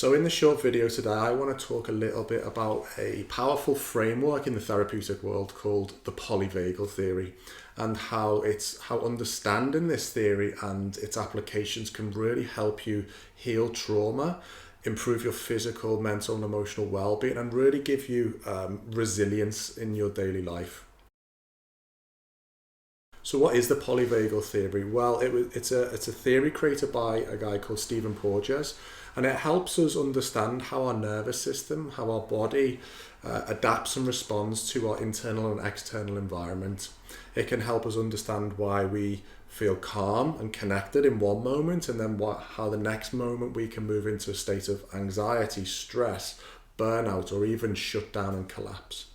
So in the short video today, I want to talk a little bit about a powerful framework in the therapeutic world called the Polyvagal Theory, and how understanding this theory and its applications can really help you heal trauma, improve your physical, mental and emotional well-being, and really give you resilience in your daily life. So what is the polyvagal theory? Well, it's a theory created by a guy called Porges, and it helps us understand how our nervous system, how our body adapts and responds to our internal and external environment. It can help us understand why we feel calm and connected in one moment, and then how the next moment we can move into a state of anxiety, stress, burnout, or even shut down and collapse.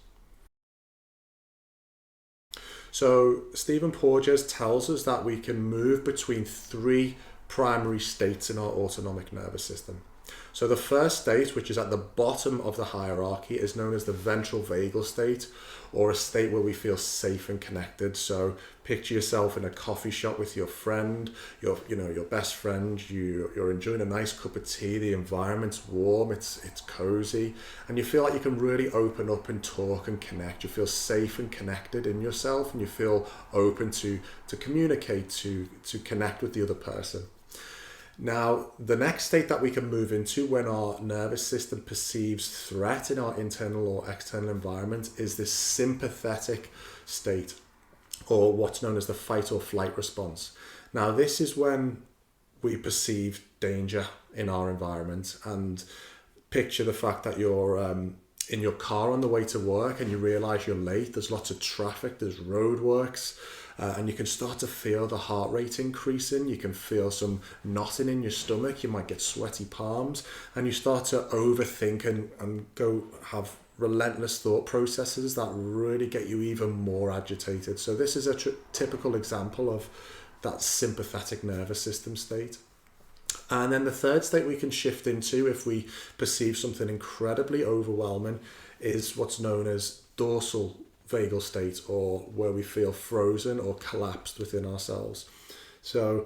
So Porges tells us that we can move between three primary states in our autonomic nervous system. So the first state, which is at the bottom of the hierarchy, is known as the ventral vagal state, or a state where we feel safe and connected. So picture yourself in a coffee shop with your friend, your best friend. You're enjoying a nice cup of tea. The environment's warm, it's cozy, and you feel like you can really open up and talk and connect. You feel safe and connected in yourself, and you feel open to communicate, to connect with the other person. Now, the next state that we can move into when our nervous system perceives threat in our internal or external environment is this sympathetic state, or what's known as the fight or flight response. Now, this is when we perceive danger in our environment, and picture the fact that you're in your car on the way to work and you realize you're late. There's lots of traffic, there's roadworks. And you can start to feel the heart rate increasing. You can feel some knotting in your stomach. You might get sweaty palms, and you start to overthink and go have relentless thought processes that really get you even more agitated. So this is a typical example of that sympathetic nervous system state. And then the third state we can shift into if we perceive something incredibly overwhelming is what's known as dorsal vagal state, or where we feel frozen or collapsed within ourselves. So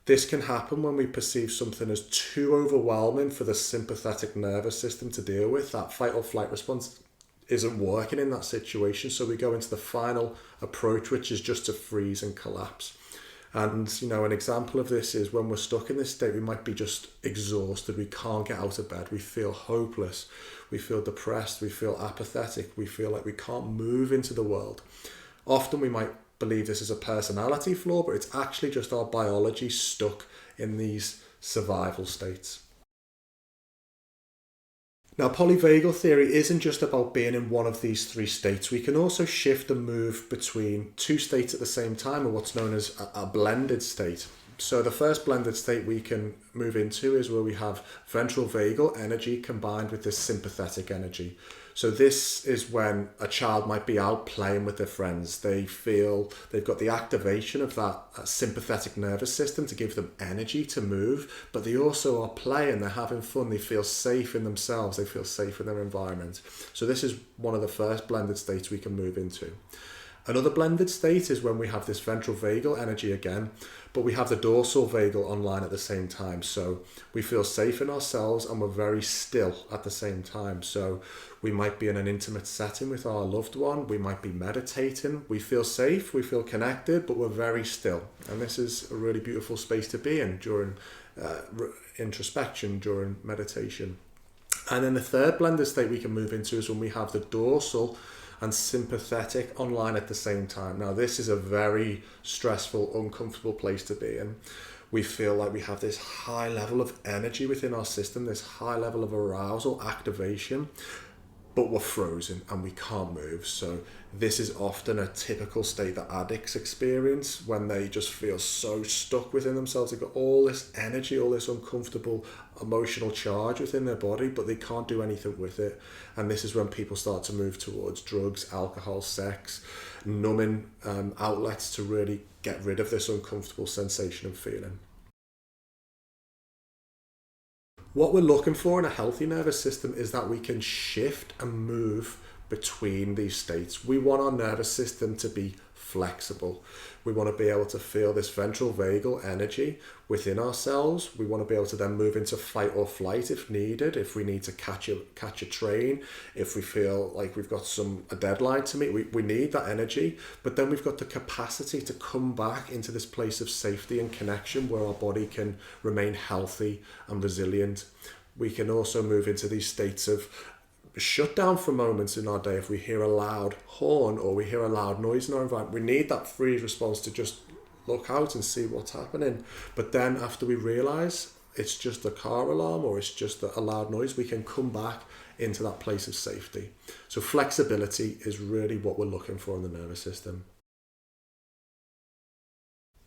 this can happen when we perceive something as too overwhelming for the sympathetic nervous system to deal with. That fight or flight response isn't working in that situation, so we go into the final approach, which is just to freeze and collapse. And an example of this is when we're stuck in this state, we might be just exhausted. We can't get out of bed. We feel hopeless. We feel depressed. We feel apathetic. We feel like we can't move into the world. Often we might believe this is a personality flaw, but it's actually just our biology stuck in these survival states. Now, polyvagal theory isn't just about being in one of these three states. We can also shift and move between two states at the same time, or what's known as a blended state. So the first blended state we can move into is where we have ventral vagal energy combined with this sympathetic energy. So this is when a child might be out playing with their friends. They feel they've got the activation of that sympathetic nervous system to give them energy to move, but they also are playing, they're having fun, they feel safe in themselves, they feel safe in their environment. So this is one of the first blended states we can move into. Another blended state is when we have this ventral vagal energy again, but we have the dorsal vagal online at the same time. So we feel safe in ourselves and we're very still at the same time. So we might be in an intimate setting with our loved one. We might be meditating. We feel safe, we feel connected, but we're very still. And this is a really beautiful space to be in during introspection, during meditation. And then the third blended state we can move into is when we have the dorsal and sympathetic online at the same time. Now, this is a very stressful, uncomfortable place to be in. We feel like we have this high level of energy within our system, this high level of arousal, activation, but we're frozen and we can't move. So this is often a typical state that addicts experience when they just feel so stuck within themselves. They've got all this energy, all this uncomfortable emotional charge within their body, but they can't do anything with it. And this is when people start to move towards drugs, alcohol, sex, numbing outlets to really get rid of this uncomfortable sensation and feeling. What we're looking for in a healthy nervous system is that we can shift and move between these states. We want our nervous system to be flexible. We want to be able to feel this ventral vagal energy within ourselves. We want to be able to then move into fight or flight if needed, if we need to catch a train, if we feel like we've got a deadline to meet. We need that energy, but then we've got the capacity to come back into this place of safety and connection where our body can remain healthy and resilient. We can also move into these states of shut down for moments in our day. If we hear a loud horn or we hear a loud noise in our environment, we need that freeze response to just look out and see what's happening. But then after we realize it's just a car alarm or it's just a loud noise, we can come back into that place of safety. So flexibility is really what we're looking for in the nervous system.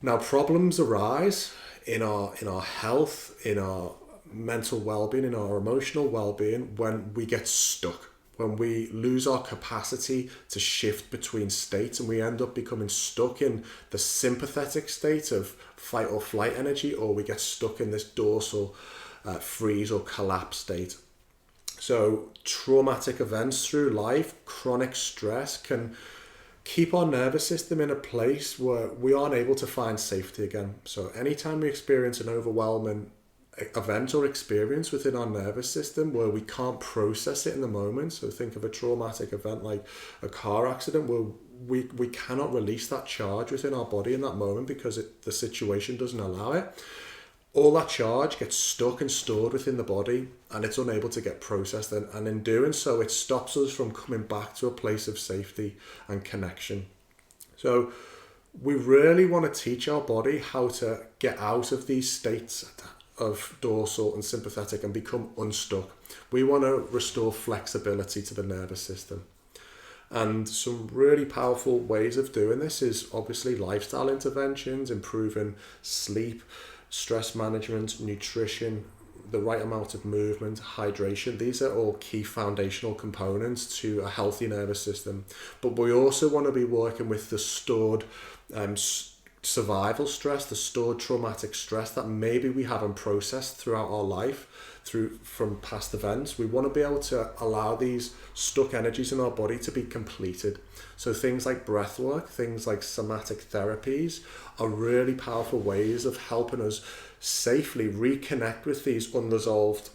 Now, problems arise in our health, in our mental well-being, in our emotional well-being, when we get stuck, when we lose our capacity to shift between states and we end up becoming stuck in the sympathetic state of fight or flight energy, or we get stuck in this dorsal freeze or collapse state. So traumatic events through life, chronic stress can keep our nervous system in a place where we aren't able to find safety again. So anytime we experience an overwhelming event or experience within our nervous system where we can't process it in the moment, so think of a traumatic event like a car accident where we cannot release that charge within our body in that moment because the situation doesn't allow it. All that charge gets stuck and stored within the body and it's unable to get processed, and in doing so it stops us from coming back to a place of safety and connection. So we really want to teach our body how to get out of these states of dorsal and sympathetic and become unstuck. We want to restore flexibility to the nervous system. And some really powerful ways of doing this is obviously lifestyle interventions, improving sleep, stress management, nutrition, the right amount of movement, hydration. These are all key foundational components to a healthy nervous system. But we also want to be working with the stored survival stress, the stored traumatic stress that maybe we haven't processed throughout our life from past events. We want to be able to allow these stuck energies in our body to be completed. So things like breath work, things like somatic therapies are really powerful ways of helping us safely reconnect with these unresolved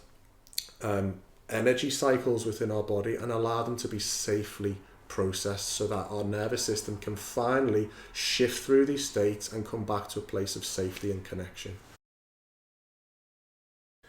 energy cycles within our body and allow them to be safely processed so that our nervous system can finally shift through these states and come back to a place of safety and connection.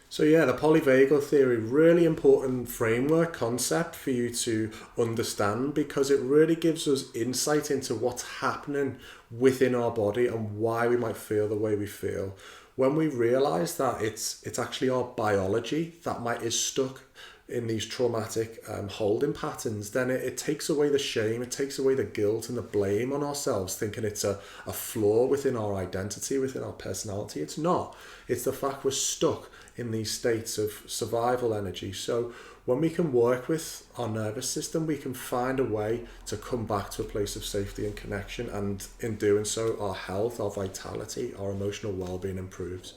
So yeah, the polyvagal theory, really important framework concept for you to understand because it really gives us insight into what's happening within our body and why we might feel the way we feel. When we realize that it's actually our biology that is stuck in these traumatic holding patterns, then it takes away the shame, it takes away the guilt and the blame on ourselves, thinking it's a flaw within our identity, within our personality. It's not. It's the fact we're stuck in these states of survival energy. So when we can work with our nervous system, we can find a way to come back to a place of safety and connection, and in doing so, our health, our vitality, our emotional well-being improves.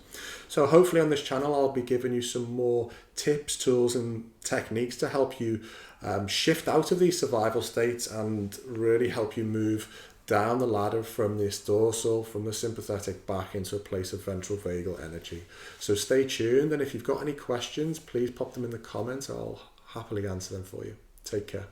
So hopefully on this channel, I'll be giving you some more tips, tools, and techniques to help you shift out of these survival states and really help you move down the ladder from this dorsal, from the sympathetic, back into a place of ventral vagal energy. So stay tuned, and if you've got any questions, please pop them in the comments. I'll happily answer them for you. Take care.